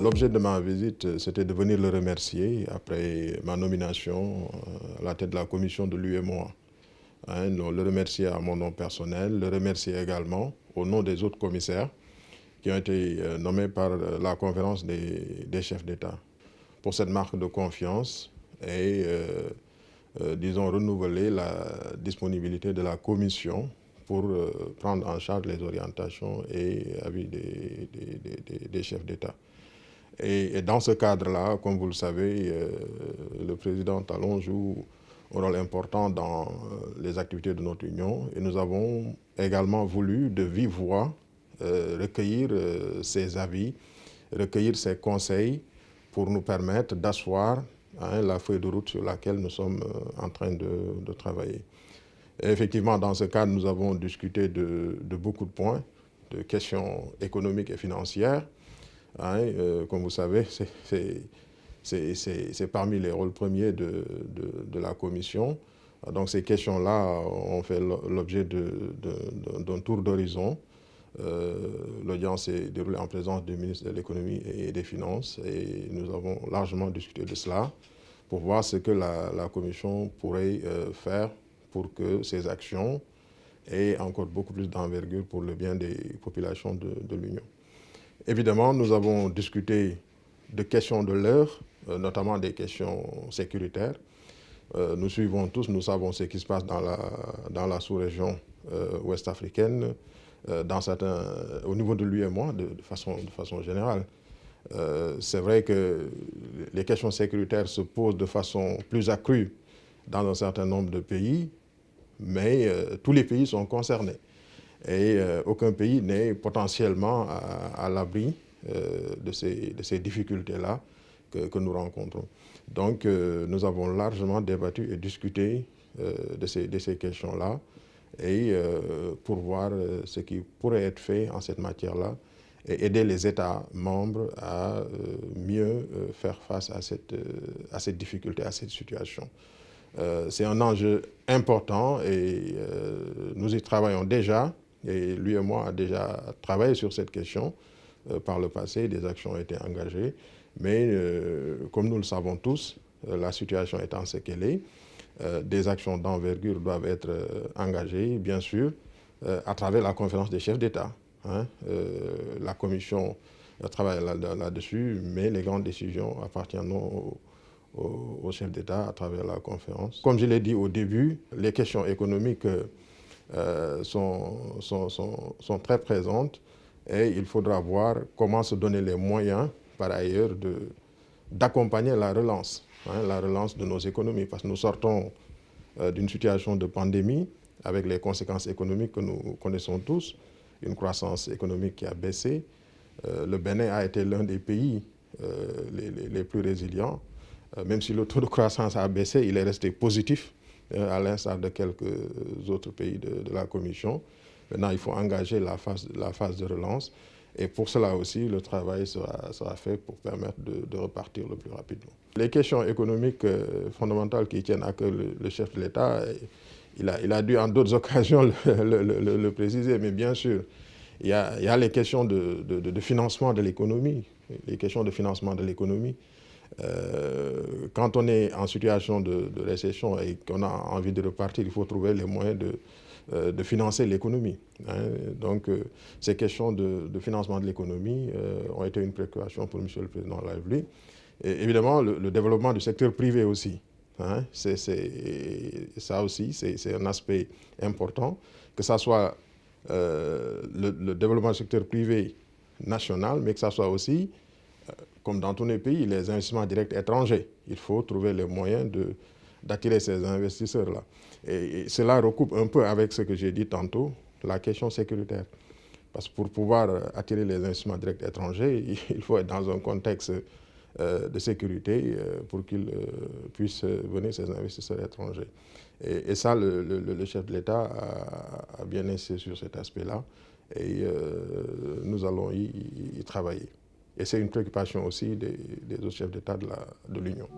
L'objet de ma visite, c'était de venir le remercier après ma nomination à la tête de la commission de l'UEMOA. Donc, le remercier à mon nom personnel, le remercier également au nom des autres commissaires qui ont été nommés par la conférence des chefs d'État pour cette marque de confiance et, disons, renouveler la disponibilité de la commission pour prendre en charge les orientations et avis des chefs d'État. Et dans ce cadre-là, comme vous le savez, le président Talon joue un rôle important dans les activités de notre union et nous avons également voulu de vive voix recueillir ses avis, recueillir ses conseils pour nous permettre d'asseoir la feuille de route sur laquelle nous sommes en train de travailler. Et effectivement, dans ce cadre, nous avons discuté de beaucoup de points, de questions économiques et financières. Comme vous savez, c'est parmi les rôles premiers de la commission. Donc ces questions-là ont fait l'objet d'un tour d'horizon. L'audience s'est déroulée en présence du ministre de l'économie et des finances et nous avons largement discuté de cela pour voir ce que la commission pourrait faire pour que ces actions aient encore beaucoup plus d'envergure pour le bien des populations de l'Union. Évidemment, nous avons discuté de questions de l'heure, notamment des questions sécuritaires. Nous suivons tous, nous savons ce qui se passe dans la sous-région ouest-africaine, au niveau de l'UEMOA de façon générale. C'est vrai que les questions sécuritaires se posent de façon plus accrue dans un certain nombre de pays, mais tous les pays sont concernés. Et aucun pays n'est potentiellement à l'abri de ces difficultés-là que nous rencontrons. Donc nous avons largement débattu et discuté de ces questions-là et pour voir ce qui pourrait être fait en cette matière-là et aider les États membres à mieux faire face à cette difficulté, à cette situation. C'est un enjeu important et nous y travaillons déjà. Et lui et moi a déjà travaillé sur cette question par le passé, des actions ont été engagées. Mais comme nous le savons tous, la situation étant ce qu'elle est, des actions d'envergure doivent être engagées, bien sûr, à travers la conférence des chefs d'État. La commission travaille là-dessus, mais les grandes décisions appartiennent aux chefs d'État à travers la conférence. Comme je l'ai dit au début, les questions économiques sont très présentes et il faudra voir comment se donner les moyens, par ailleurs, d'accompagner la relance de nos économies. Parce que nous sortons d'une situation de pandémie avec les conséquences économiques que nous connaissons tous, une croissance économique qui a baissé. Le Bénin a été l'un des pays les plus résilients. Même si le taux de croissance a baissé, il est resté positif, à l'instar de quelques autres pays de la Commission. Maintenant, il faut engager la phase de relance. Et pour cela aussi, le travail sera fait pour permettre de repartir le plus rapidement. Les questions économiques fondamentales qui tiennent à cœur le chef de l'État, il a dû en d'autres occasions le préciser, mais bien sûr, il y a les questions de financement de l'économie, les questions de financement de l'économie. Quand on est en situation de récession et qu'on a envie de repartir, il faut trouver les moyens de financer l'économie. Donc, ces questions de financement de l'économie ont été une préoccupation pour M. le Président de la République. Et évidemment, le développement du secteur privé aussi. Ça aussi, c'est un aspect important, que ce soit le développement du secteur privé national, mais que ce soit aussi comme dans tous les pays, les investissements directs étrangers. Il faut trouver les moyens d'attirer ces investisseurs-là. Et cela recoupe un peu avec ce que j'ai dit tantôt, la question sécuritaire. Parce que pour pouvoir attirer les investissements directs étrangers, il faut être dans un contexte de sécurité pour qu'ils puissent venir, ces investisseurs étrangers. Et ça, le chef de l'État a bien insisté sur cet aspect-là. Et nous allons y travailler. Et c'est une préoccupation aussi des autres chefs d'État de l'Union.